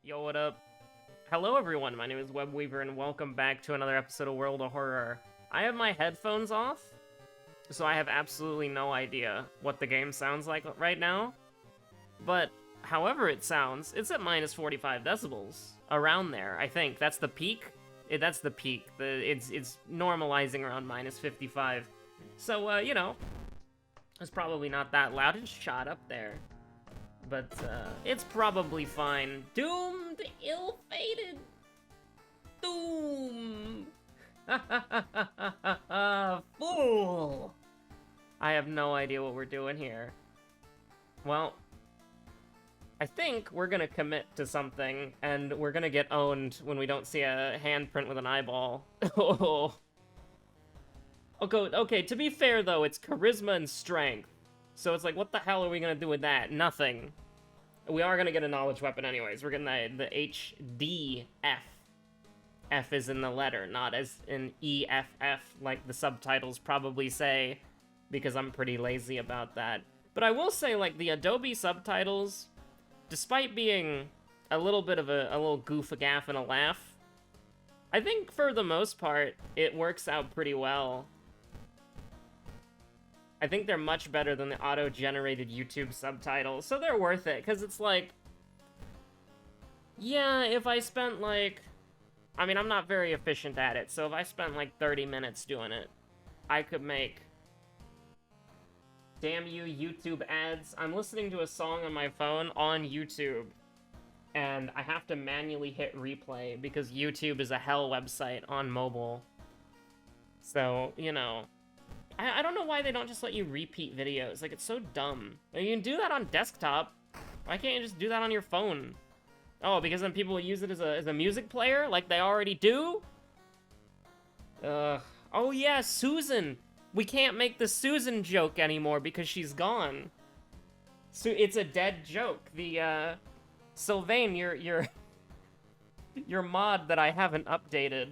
Yo, what up? Hello everyone, my name is Webweaver and welcome back to another episode of World of Horror. I have my headphones off, so I have absolutely no idea what the game sounds like right now. But however it sounds, it's at minus 45 decibels. Around there, I think. That's the peak? That's the peak. It's normalizing around minus 55. So, you know, it's probably not that loud. It's shot up there. But, it's probably fine. Doomed, ill-fated. Doom. Fool. I have no idea what we're doing here. Well, I think we're gonna commit to something, and we're gonna get owned when we don't see a handprint with an eyeball. Oh. Okay, to be fair, though, it's charisma and strength. So it's like, what the hell are we gonna do with that? Nothing. We are gonna get a knowledge weapon anyways. We're getting the HDF. F is in the letter, not as in EFF, like the subtitles probably say, because I'm pretty lazy about that. But I will say, like, the Adobe subtitles, despite being a little bit of a little goof, a gaff, and a laugh, I think for the most part, it works out pretty well. I think they're much better than the auto-generated YouTube subtitles, so they're worth it, because it's like, yeah, if I spent, like, I mean, I'm not very efficient at it, so if I spent, like, 30 minutes doing it, I could make, damn you, YouTube ads. I'm listening to a song on my phone on YouTube, and I have to manually hit replay, because YouTube is a hell website on mobile. So, you know, I don't know why they don't just let you repeat videos. Like, it's so dumb. You can do that on desktop. Why can't you just do that on your phone? Oh, because then people will use it as a music player, like they already do? Oh yeah, Susan! We can't make the Susan joke anymore because she's gone. So it's a dead joke. The, Sylvain, your mod that I haven't updated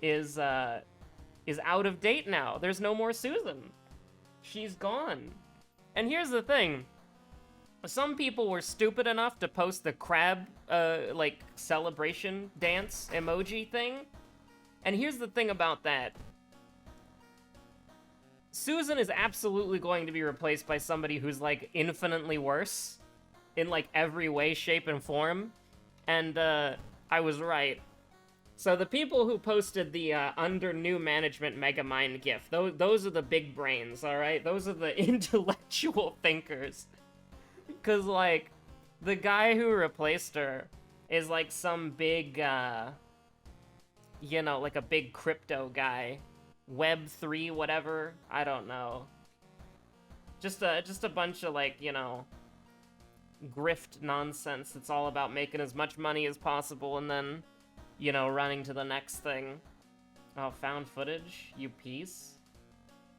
is out of date now. There's no more Susan. She's gone. And here's the thing. Some people were stupid enough to post the crab, like, celebration dance emoji thing. And here's the thing about that. Susan is absolutely going to be replaced by somebody who's, like, infinitely worse in, like, every way, shape, and form. And, I was right. So the people who posted the, under new management Megamind gif, those are the big brains, alright? Those are the intellectual thinkers. Because, like, the guy who replaced her is, like, some big, you know, like a big crypto guy. Web3, whatever. I don't know. Just a bunch of, like, you know, grift nonsense. It's all about making as much money as possible and then, you know, running to the next thing. Oh, found footage? You piece?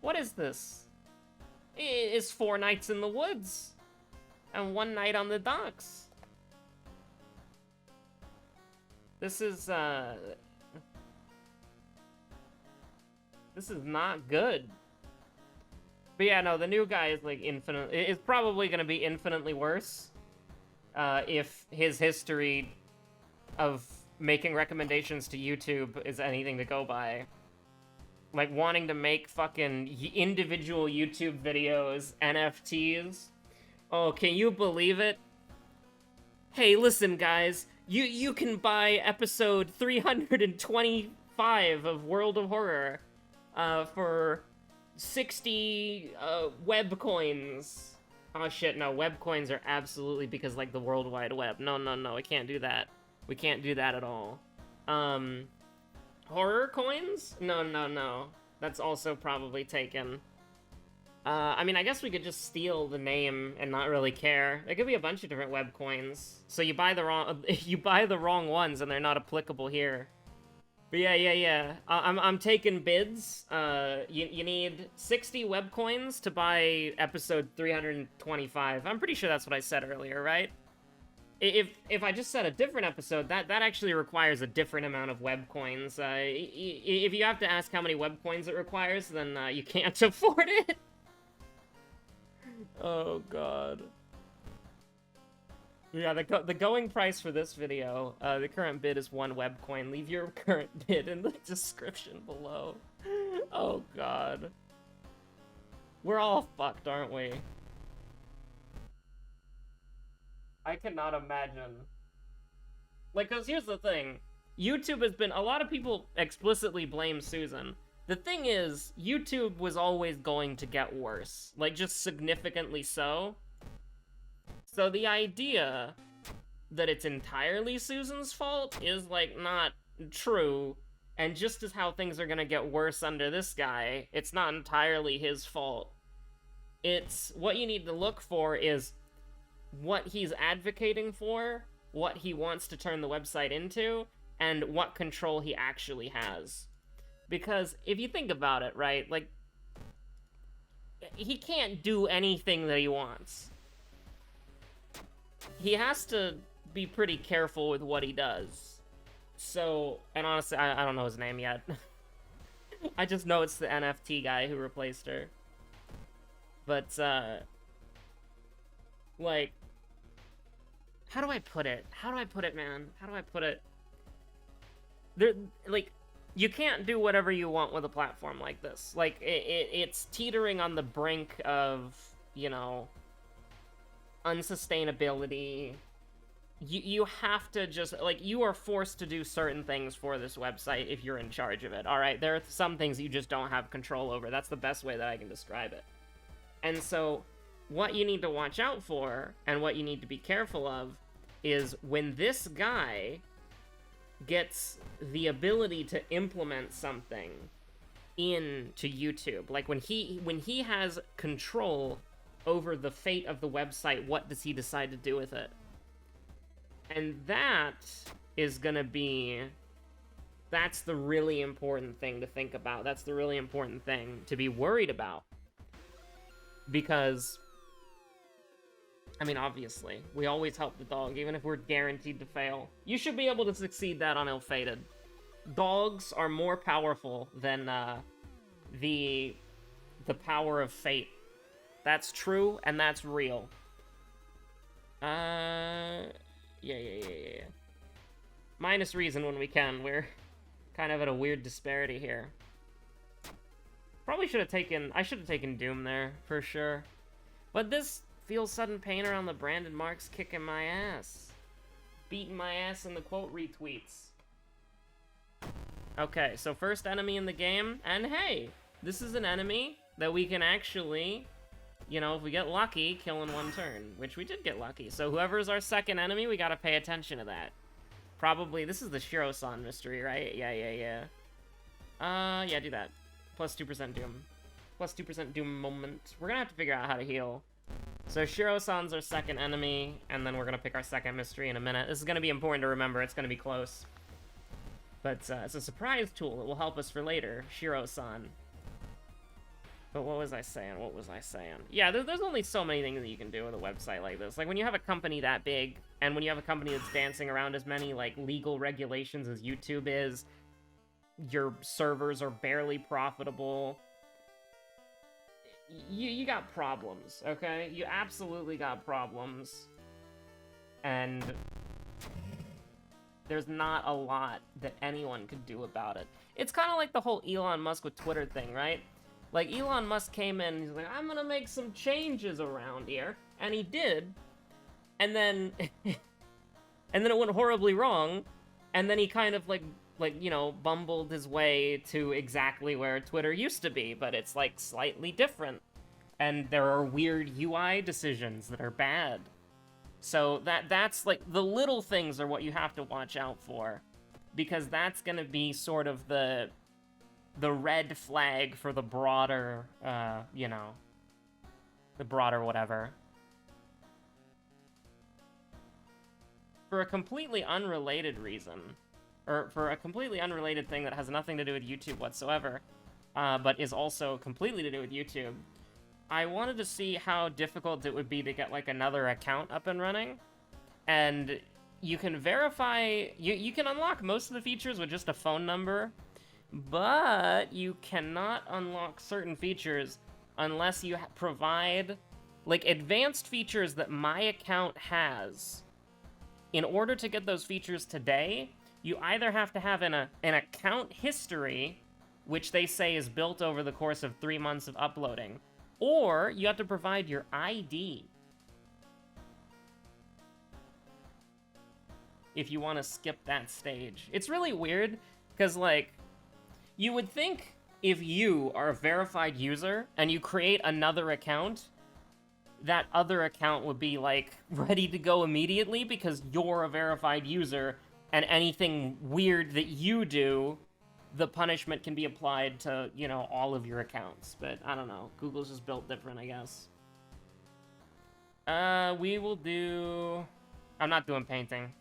What is this? It's 4 nights in the woods. And 1 night on the docks. This is not good. But yeah, no, the new guy is, like, it's probably gonna be infinitely worse. If his history of making recommendations to YouTube is anything to go by. Like, wanting to make fucking individual YouTube videos, NFTs. Oh, can you believe it? Hey, listen, guys. You can buy episode 325 of World of Horror for 60 web coins. Oh shit, no, web coins are absolutely because, like, the World Wide Web. No, I can't do that. We can't do that at all. Horror coins? No. That's also probably taken. I mean, I guess we could just steal the name and not really care. There could be a bunch of different web coins. So you buy the wrong ones and they're not applicable here. But yeah. I'm taking bids. You need 60 web coins to buy episode 325. I'm pretty sure that's what I said earlier, right? If I just said a different episode, that actually requires a different amount of web coins. If you have to ask how many web coins it requires, then you can't afford it. Oh god. Yeah, the going price for this video, the current bid is 1 web coin. Leave your current bid in the description below. Oh god. We're all fucked, aren't we? I cannot imagine. Like, cause here's the thing. YouTube has been, a lot of people explicitly blame Susan. The thing is, YouTube was always going to get worse. Like, just significantly so. So the idea that it's entirely Susan's fault is, like, not true. And just as how things are gonna get worse under this guy, it's not entirely his fault. It's, what you need to look for is what he's advocating for, what he wants to turn the website into, and what control he actually has. Because if you think about it, right, like, he can't do anything that he wants. He has to be pretty careful with what he does. So, and honestly, I don't know his name yet. I just know it's the NFT guy who replaced her. But, like, how do I put it? How do I put it, man? How do I put it? There, like, you can't do whatever you want with a platform like this. Like, it's teetering on the brink of, you know, unsustainability. You have to just, like, you are forced to do certain things for this website if you're in charge of it, alright? There are some things you just don't have control over. That's the best way that I can describe it. And so, what you need to watch out for, and what you need to be careful of, is when this guy gets the ability to implement something into YouTube. Like, when he has control over the fate of the website, what does he decide to do with it? And that is gonna be... That's the really important thing to think about. That's the really important thing to be worried about. Because, I mean, obviously, we always help the dog, even if we're guaranteed to fail. You should be able to succeed that on Ill-Fated. Dogs are more powerful than, the power of fate. That's true, and that's real. Yeah. Minus reason when we can. We're kind of at a weird disparity here. Probably should have taken... I should have taken Doom there, for sure. But this feels sudden pain around the branded marks kicking my ass. Beating my ass in the quote retweets. Okay, so first enemy in the game. And hey, this is an enemy that we can actually... You know, if we get lucky, kill in one turn. Which we did get lucky. So whoever's our second enemy, we gotta pay attention to that. Probably, this is the Shiro-san mystery, right? Yeah. Yeah, do that. Plus 2% Doom. Plus 2% Doom moment. We're gonna have to figure out how to heal. So Shiro-san's our second enemy, and then we're gonna pick our second mystery in a minute. This is gonna be important to remember, it's gonna be close. But it's a surprise tool that will help us for later. Shiro-san. But what was I saying? Yeah, there's only so many things that you can do with a website like this. Like, when you have a company that big, and when you have a company that's dancing around as many, like, legal regulations as YouTube is, your servers are barely profitable, you got problems, okay? You absolutely got problems. And there's not a lot that anyone could do about it. It's kind of like the whole Elon Musk with Twitter thing, right? Like, Elon Musk came in and he's like, I'm gonna make some changes around here. And he did. And then... and then it went horribly wrong. And then he kind of, like, you know, bumbled his way to exactly where Twitter used to be. But it's, like, slightly different. And there are weird UI decisions that are bad. So that's, like, the little things are what you have to watch out for. Because that's gonna be sort of the red flag for the broader, you know, the broader whatever. For a completely unrelated reason, or for a completely unrelated thing that has nothing to do with YouTube whatsoever, but is also completely to do with YouTube, I wanted to see how difficult it would be to get, like, another account up and running. And you can verify, you can unlock most of the features with just a phone number, but you cannot unlock certain features unless you provide, like, advanced features that my account has in order to get those features today, you either have to have an account history, which they say is built over the course of 3 months of uploading, or you have to provide your ID if you want to skip that stage. It's really weird, because, like, you would think if you are a verified user and you create another account, that other account would be, like, ready to go immediately because you're a verified user, and anything weird that you do, the punishment can be applied to, you know, all of your accounts. But I don't know. Google's just built different, I guess. We will do... I'm not doing painting.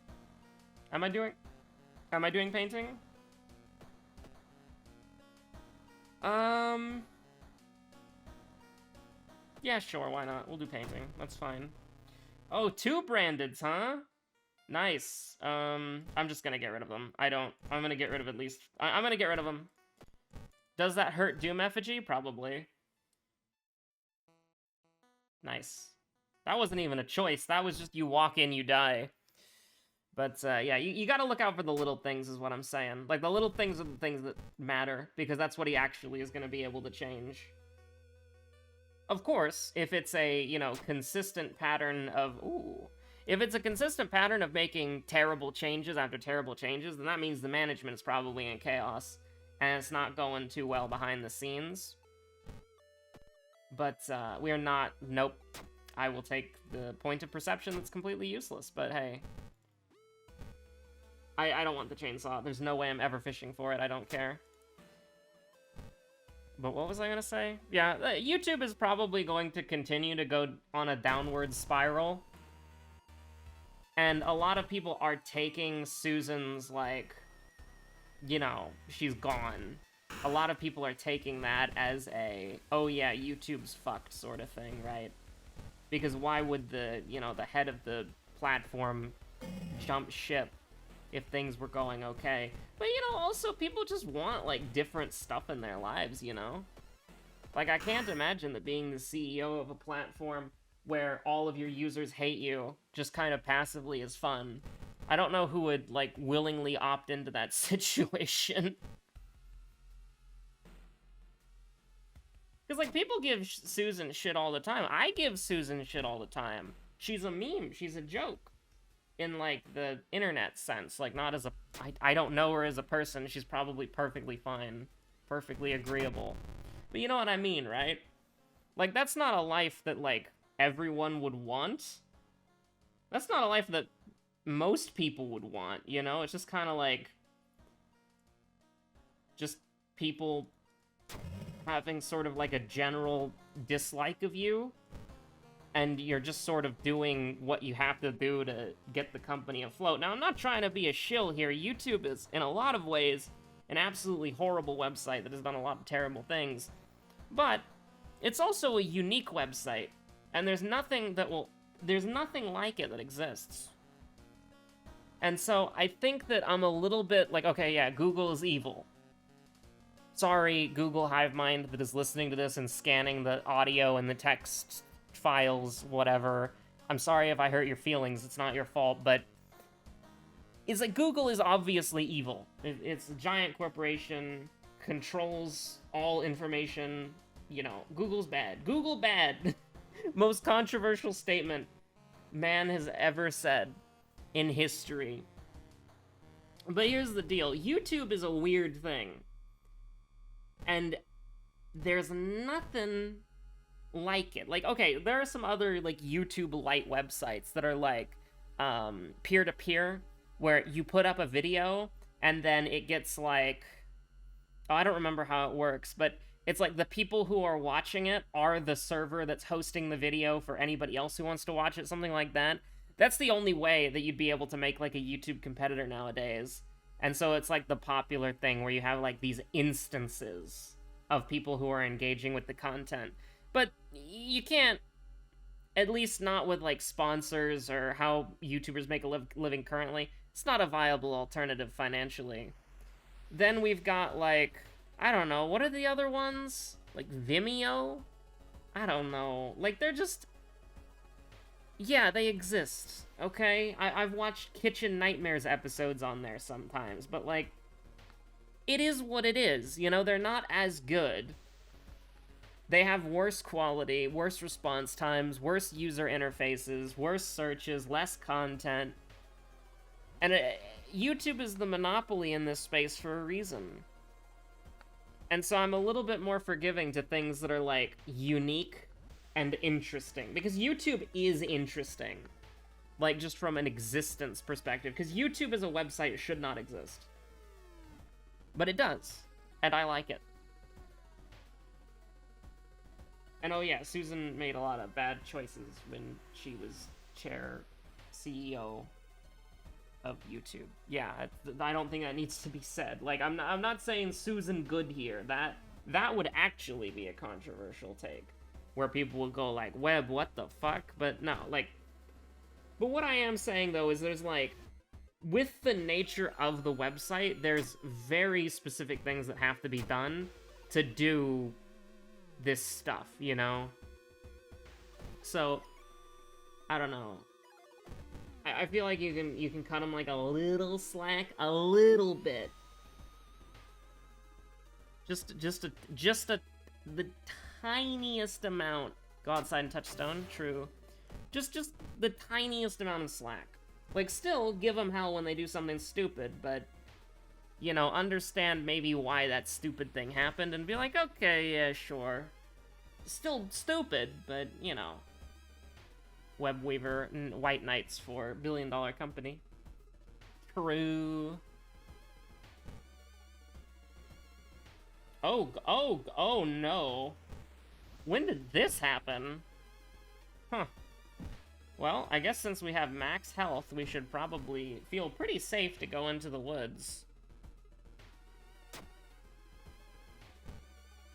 Am I doing painting? Yeah, sure, why not? We'll do painting. That's fine. Oh, 2 brandeds, huh? Nice. I'm just gonna get rid of them. I'm gonna get rid of at least... I'm gonna get rid of them. Does that hurt Doom Effigy? Probably. Nice. That wasn't even a choice. That was just you walk in, you die. But, yeah, you gotta look out for the little things, is what I'm saying. Like, the little things are the things that matter, because that's what he actually is gonna be able to change. Of course, if it's a, you know, consistent pattern of... Ooh. If it's a consistent pattern of making terrible changes after terrible changes, then that means the management is probably in chaos, and it's not going too well behind the scenes. But, we are not... Nope. I will take the point of perception that's completely useless, but hey... I don't want the chainsaw. There's no way I'm ever fishing for it. I don't care. But what was I gonna say? Yeah, YouTube is probably going to continue to go on a downward spiral. And a lot of people are taking Susan's, like, you know, she's gone. A lot of people are taking that as a, oh yeah, YouTube's fucked sort of thing, right? Because why would the, you know, the head of the platform jump ship if things were going okay? But, you know, also, people just want, like, different stuff in their lives, you know? Like, I can't imagine that being the CEO of a platform where all of your users hate you just kind of passively is fun. I don't know who would, like, willingly opt into that situation. Because, like, people give Susan shit all the time. I give Susan shit all the time. She's a meme. She's a joke. In, like, the internet sense. Like, not as a... I don't know her as a person. She's probably perfectly fine. Perfectly agreeable. But you know what I mean, right? Like, that's not a life that, like, everyone would want. That's not a life that most people would want, you know? It's just kind of like... just people having sort of, like, a general dislike of you. And you're just sort of doing what you have to do to get the company afloat. Now, I'm not trying to be a shill here. YouTube is, in a lot of ways, an absolutely horrible website that has done a lot of terrible things. But it's also a unique website. And there's nothing like it that exists. And so I think that I'm a little bit like, okay, yeah, Google is evil. Sorry, Google Hive Mind that is listening to this and scanning the audio and the text files, whatever. I'm sorry if I hurt your feelings, it's not your fault, but it's like Google is obviously evil. It's a giant corporation, controls all information, you know, Google's bad. Google bad! Most controversial statement man has ever said in history. But here's the deal, YouTube is a weird thing. And there's nothing like it. Like, okay, there are some other, like, YouTube light websites that are, like, peer-to-peer, where you put up a video, and then it gets, like... Oh, I don't remember how it works, but it's like the people who are watching it are the server that's hosting the video for anybody else who wants to watch it, something like that. That's the only way that you'd be able to make, like, a YouTube competitor nowadays. And so it's, like, the popular thing where you have, like, these instances of people who are engaging with the content. But you can't, at least not with, like, sponsors or how YouTubers make a living currently. It's not a viable alternative financially. Then we've got, like, I don't know, what are the other ones? Like, Vimeo? I don't know. Like, they're just... Yeah, they exist, okay? I've watched Kitchen Nightmares episodes on there sometimes, but, like, it is what it is, you know? They're not as good. They have worse quality, worse response times, worse user interfaces, worse searches, less content. And YouTube is the monopoly in this space for a reason. And so I'm a little bit more forgiving to things that are, like, unique and interesting. Because YouTube is interesting. Like, just from an existence perspective. Because YouTube as a website should not exist. But it does. And I like it. And oh yeah, Susan made a lot of bad choices when she was CEO of YouTube. Yeah, I don't think that needs to be said. Like, I'm not saying Susan good here. That would actually be a controversial take. Where people will go like, Web, what the fuck? But no, like... But what I am saying, though, is there's, like... With the nature of the website, there's very specific things that have to be done to do this stuff, you know? So, I don't know. I feel like you can cut them like a little slack, a little bit. The tiniest amount. Go outside and touch stone, true. Just the tiniest amount of slack. Like, still give them hell when they do something stupid, but, you know, understand maybe why that stupid thing happened and be like, okay, yeah, sure. Still stupid, but, you know. Webweaver and White Knights for $1 billion company. True. Oh no. When did this happen? Huh. Well, I guess since we have max health, we should probably feel pretty safe to go into the woods.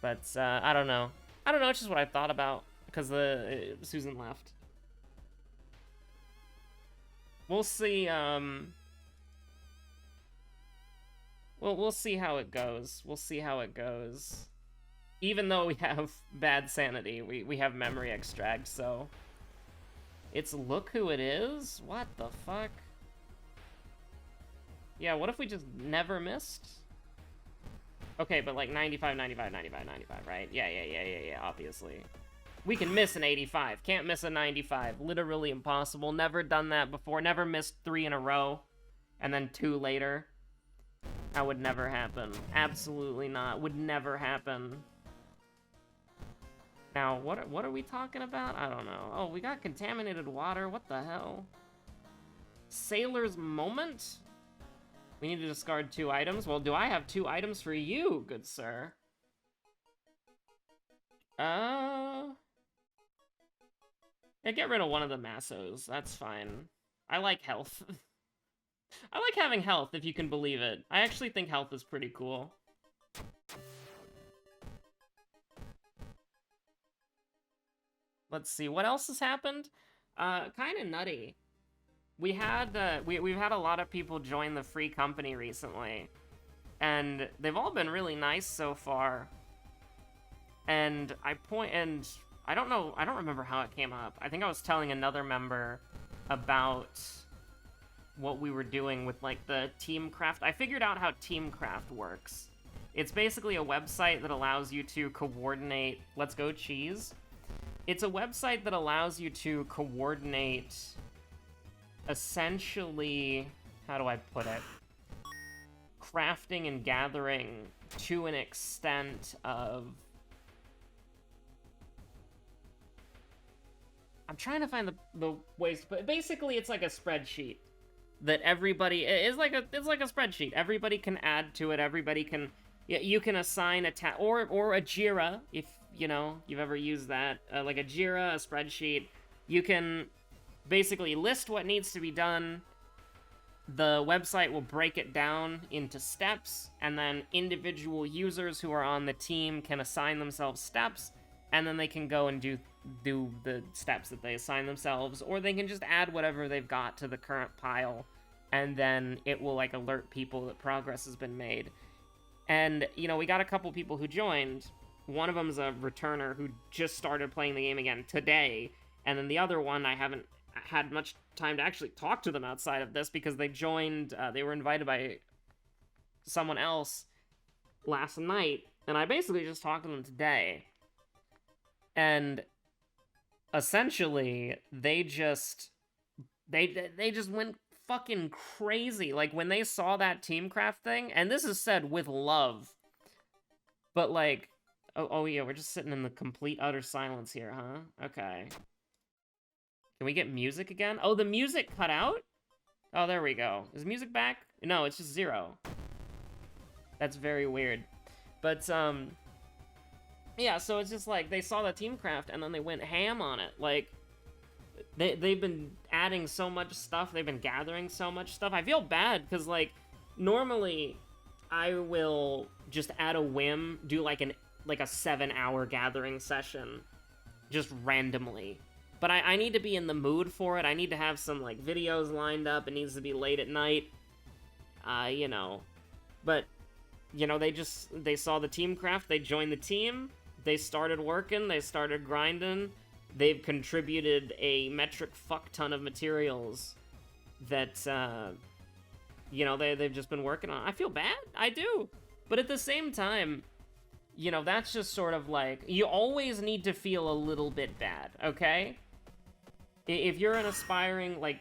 But, I don't know. I don't know, it's just what I thought about, because Susan left. We'll see, we'll see how it goes. We'll see how it goes. Even though we have bad sanity, we have memory extract, so... It's look who it is? What the fuck? Yeah, what if we just never missed? Okay, but like 95, 95, 95, 95, right? Yeah, obviously. We can miss an 85. Can't miss a 95. Literally impossible. Never done that before. Never missed 3 in a row. And then 2 later. That would never happen. Absolutely not. Would never happen. Now, what are we talking about? I don't know. Oh, we got contaminated water. What the hell? Sailor's Moment? We need to discard 2 items. Well, do I have 2 items for you, good sir? Yeah, get rid of one of the massos. That's fine. I like health. I like having health, if you can believe it. I actually think health is pretty cool. Let's see, what else has happened? Kind of nutty. We've had a lot of people join the free company recently, and they've all been really nice so far. And I don't remember how it came up. I think I was telling another member about what we were doing with, like, the Teamcraft. I figured out how Teamcraft works. It's basically a website that allows you to coordinate... Let's go, cheese. It's a website that allows you to coordinate, essentially... How do I put it? Crafting and gathering to an extent of... I'm trying to find the ways, but basically it's like a spreadsheet that everybody it's like a spreadsheet. Everybody can add to it. Everybody can you can assign a or a Jira if you know you've ever used that, like a Jira, a spreadsheet. You can basically list what needs to be done. The website will break it down into steps, and then individual users who are on the team can assign themselves steps, and then they can go and do the steps that they assign themselves, or they can just add whatever they've got to the current pile, and then it will, like, alert people that progress has been made. And, you know, we got a couple people who joined. One of them's a returner who just started playing the game again today, and then the other one I haven't had much time to actually talk to them outside of this because they joined, they were invited by someone else last night, and I basically just talked to them today. And essentially, they just went fucking crazy. Like, when they saw that Teamcraft thing, and this is said with love, but like, oh yeah, we're just sitting in the complete utter silence here, huh? Okay. Can we get music again? Oh, the music cut out? Oh, there we go. Is music back? No, it's just 0. That's very weird. But, yeah, so it's just like, they saw the Teamcraft, and then they went ham on it. Like, they've been adding so much stuff, they've been gathering so much stuff. I feel bad, because, like, normally, I will just at a whim do, like, a 7-hour gathering session, just randomly. But I need to be in the mood for it. I need to have some, like, videos lined up. It needs to be late at night. You know. But, you know, they saw the Teamcraft, they joined the team, they started working, they started grinding, they've contributed a metric fuck ton of materials that, you know, they've just been working on. I feel bad, I do. But at the same time, you know, that's just sort of like, you always need to feel a little bit bad, okay? If you're an aspiring, like,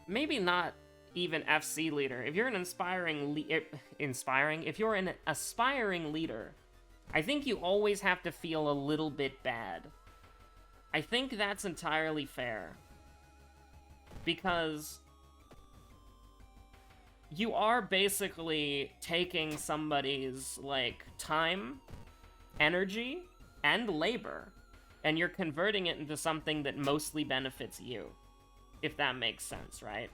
maybe not even FC leader, if you're an if you're an aspiring leader, I think you always have to feel a little bit bad. I think that's entirely fair. Because you are basically taking somebody's, like, time, energy, and labor, and you're converting it into something that mostly benefits you. If that makes sense, right?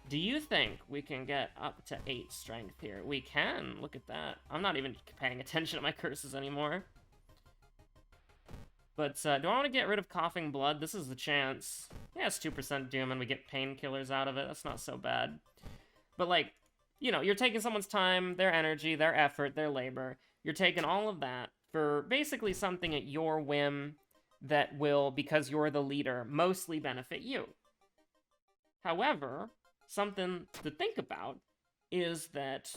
Do you think we can get up to 8 strength here? We can. Look at that. I'm not even paying attention to my curses anymore. But, do I want to get rid of coughing blood? This is the chance. Yeah, it's 2% doom and we get painkillers out of it. That's not so bad. But, like, you know, you're taking someone's time, their energy, their effort, their labor. You're taking all of that for basically something at your whim that will, because you're the leader, mostly benefit you. However, something to think about is that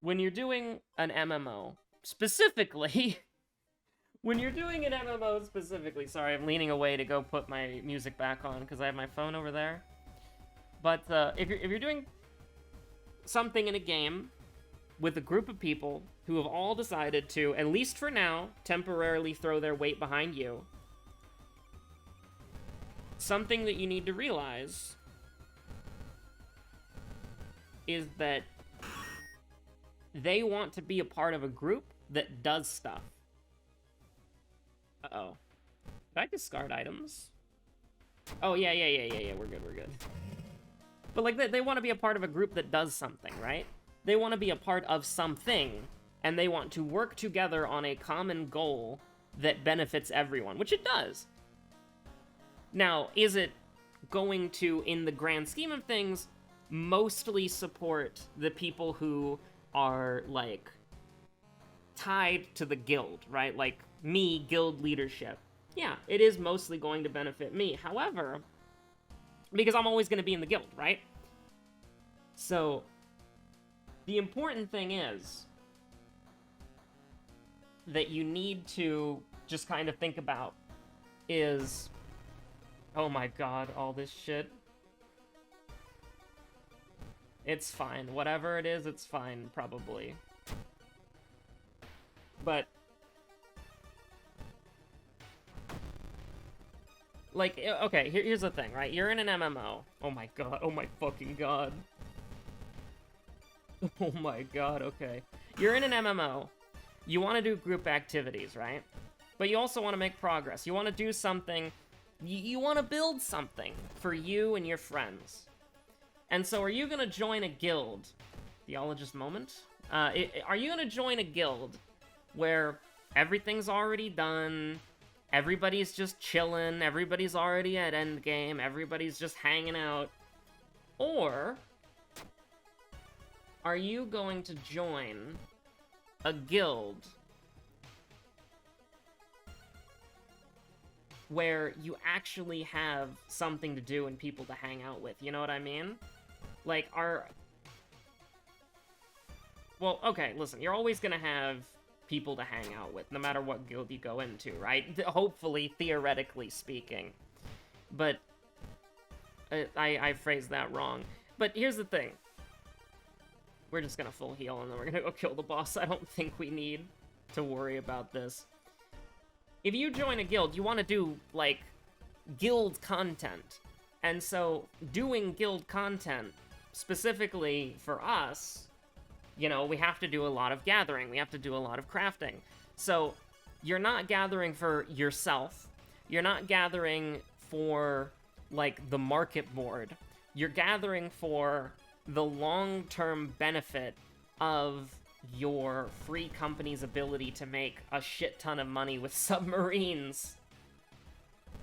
when you're doing an MMO, specifically... When you're doing an MMO specifically, sorry, I'm leaning away to go put my music back on because I have my phone over there. But if you're doing something in a game with a group of people who have all decided to, at least for now, temporarily throw their weight behind you, something that you need to realize is that they want to be a part of a group that does stuff. Uh-oh. Did I discard items? Oh, yeah, we're good. But, like, they want to be a part of a group that does something, right? They want to be a part of something, and they want to work together on a common goal that benefits everyone, which it does. Now, is it going to, in the grand scheme of things, mostly support the people who are, like, tied to the guild, right? Like, me, guild leadership. Yeah, it is mostly going to benefit me. However, because I'm always going to be in the guild, right? So, the important thing is that you need to just kind of think about is, oh my god, all this shit. It's fine. Whatever it is, it's fine, probably. But, like, okay, here's the thing, right? You're in an MMO. Oh my god, oh my fucking god. Oh my god, okay. You're in an MMO. You want to do group activities, right? But you also want to make progress. You want to do something, you want to build something for you and your friends. And so are you going to join a guild? Theologist moment? Are you going to join a guild where everything's already done, everybody's just chilling, everybody's already at endgame, everybody's just hanging out? Or are you going to join a guild where you actually have something to do and people to hang out with, you know what I mean? Like, well, okay, listen, you're always gonna have people to hang out with, no matter what guild you go into, right? Hopefully, theoretically speaking. But, I phrased that wrong. But here's the thing. We're just gonna full heal, and then we're gonna go kill the boss. I don't think we need to worry about this. If you join a guild, you want to do, like, guild content. And so, doing guild content, specifically for us, you know, we have to do a lot of gathering. We have to do a lot of crafting. So, you're not gathering for yourself. You're not gathering for, like, the market board. You're gathering for the long-term benefit of your free company's ability to make a shit ton of money with submarines.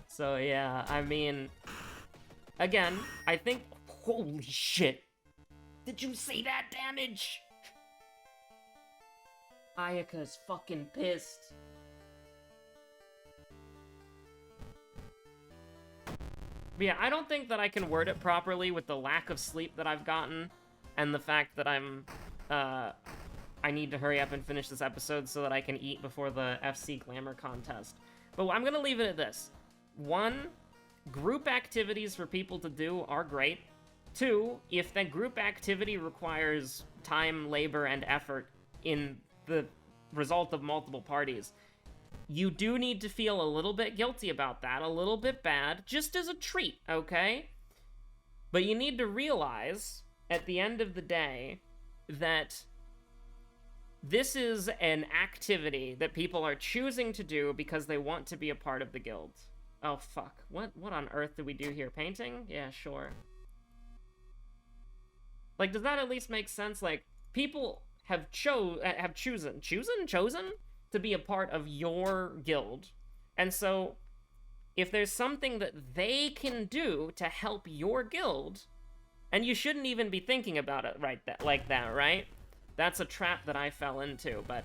So yeah, I mean, again, I think, holy shit, did you see that damage? Ayaka's fucking pissed. But yeah, I don't think that I can word it properly with the lack of sleep that I've gotten and the fact that I need to hurry up and finish this episode so that I can eat before the FC Glamour contest. But I'm gonna leave it at this. 1, group activities for people to do are great. 2, if that group activity requires time, labor, and effort in the result of multiple parties, you do need to feel a little bit guilty about that, a little bit bad, just as a treat, okay? But you need to realize, at the end of the day, that this is an activity that people are choosing to do because they want to be a part of the guild. Oh, fuck. What on earth did we do here? Painting? Yeah, sure. Like, does that at least make sense? Like, people have chosen to be a part of your guild. And so, if there's something that they can do to help your guild, and you shouldn't even be thinking about it like that, right? That's a trap that I fell into, but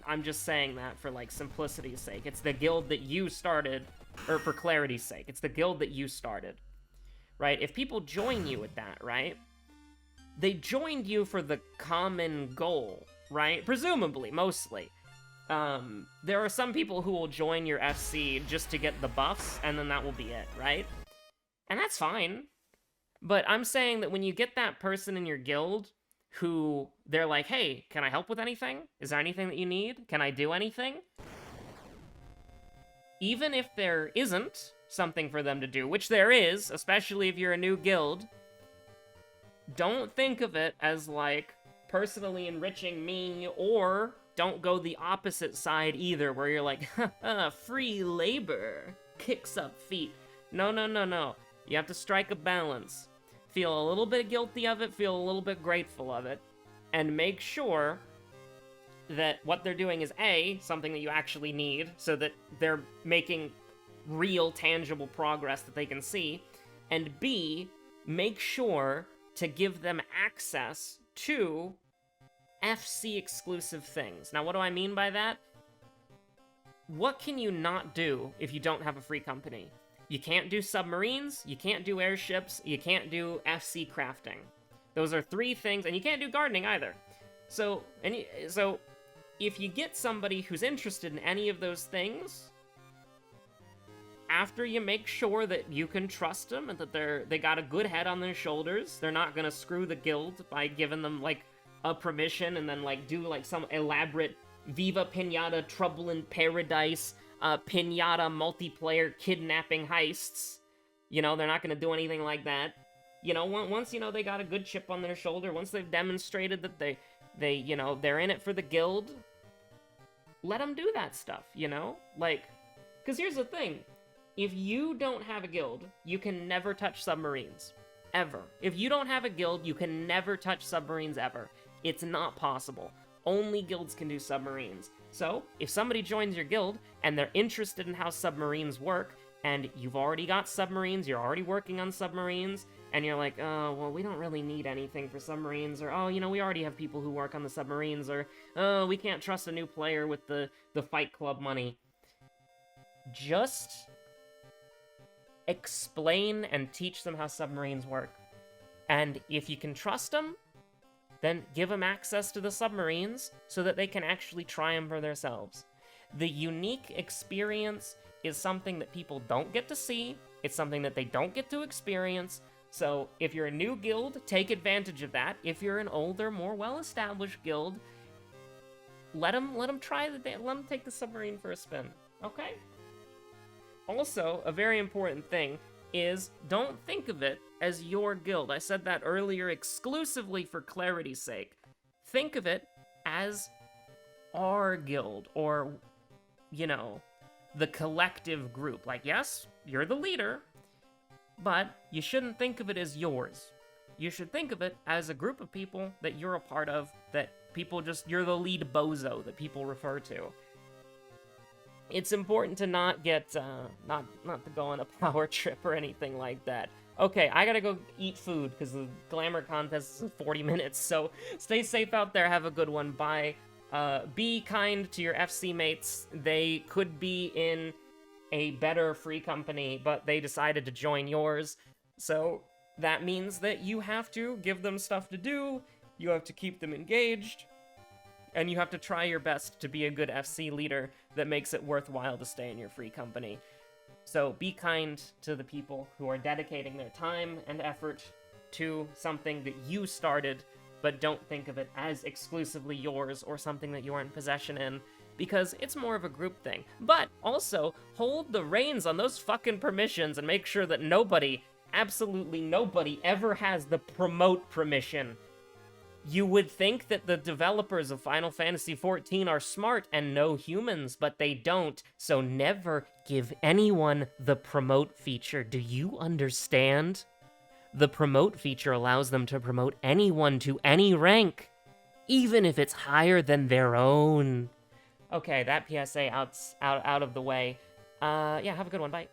I'm just saying that for, like, simplicity's sake. It's the guild that you started, or for clarity's sake, it's the guild that you started, right? If people join you with that, right? They joined you for the common goal, right? Presumably, mostly. There are some people who will join your FC just to get the buffs, and then that will be it, right? And that's fine. But I'm saying that when you get that person in your guild who they're like, hey, can I help with anything? Is there anything that you need? Can I do anything? Even if there isn't something for them to do, which there is, especially if you're a new guild, don't think of it as, like, personally enriching me, or don't go the opposite side either, where you're like, haha, free labor, kicks up feet. No, no, no, no. You have to strike a balance. Feel a little bit guilty of it, feel a little bit grateful of it, and make sure that what they're doing is A, something that you actually need, so that they're making real, tangible progress that they can see, and B, make sure to give them access to FC exclusive things. Now, what do I mean by that? What can you not do if you don't have a free company? You can't do submarines, you can't do airships, you can't do FC crafting. Those are 3 things, and you can't do gardening either. So if you get somebody who's interested in any of those things, after you make sure that you can trust them and that they got a good head on their shoulders, they're not gonna screw the guild by giving them, like, a permission and then, like, do, like, some elaborate Viva Pinata Trouble in Paradise Pinata multiplayer kidnapping heists. You know, they're not gonna do anything like that. You know, once, you know, they got a good chip on their shoulder, once they've demonstrated that they you know, they're in it for the guild, let them do that stuff, you know? Like, because here's the thing. If you don't have a guild, you can never touch submarines. Ever. If you don't have a guild, you can never touch submarines ever. It's not possible. Only guilds can do submarines. So, if somebody joins your guild, and they're interested in how submarines work, and you've already got submarines, you're already working on submarines, and you're like, oh, well, we don't really need anything for submarines, or, oh, you know, we already have people who work on the submarines, or, oh, we can't trust a new player with the Fight Club money. Just explain and teach them how submarines work. And if you can trust them, then give them access to the submarines so that they can actually try them for themselves. The unique experience is something that people don't get to see. It's something that they don't get to experience. So if you're a new guild, take advantage of that. If you're an older, more well-established guild, let them take the submarine for a spin. Okay? Also, a very important thing is don't think of it as your guild. I said that earlier exclusively for clarity's sake. Think of it as our guild, or, you know, the collective group. Like, yes, you're the leader, but you shouldn't think of it as yours. You should think of it as a group of people that you're a part of, that people just, you're the lead bozo that people refer to. It's important to not get, not to go on a power trip or anything like that. Okay, I gotta go eat food, because the glamour contest is 40 minutes, so stay safe out there, have a good one, bye. Be kind to your FC mates. They could be in a better free company, but they decided to join yours, so that means that you have to give them stuff to do, you have to keep them engaged, and you have to try your best to be a good FC leader that makes it worthwhile to stay in your free company. So be kind to the people who are dedicating their time and effort to something that you started, but don't think of it as exclusively yours or something that you are in possession in, because it's more of a group thing. But also, hold the reins on those fucking permissions and make sure that nobody, absolutely nobody, ever has the promote permission. You would think that the developers of Final Fantasy XIV are smart and know humans, but they don't, so never give anyone the promote feature. Do you understand? The promote feature allows them to promote anyone to any rank, even if it's higher than their own. Okay, that PSA out of the way. Yeah, have a good one, bye.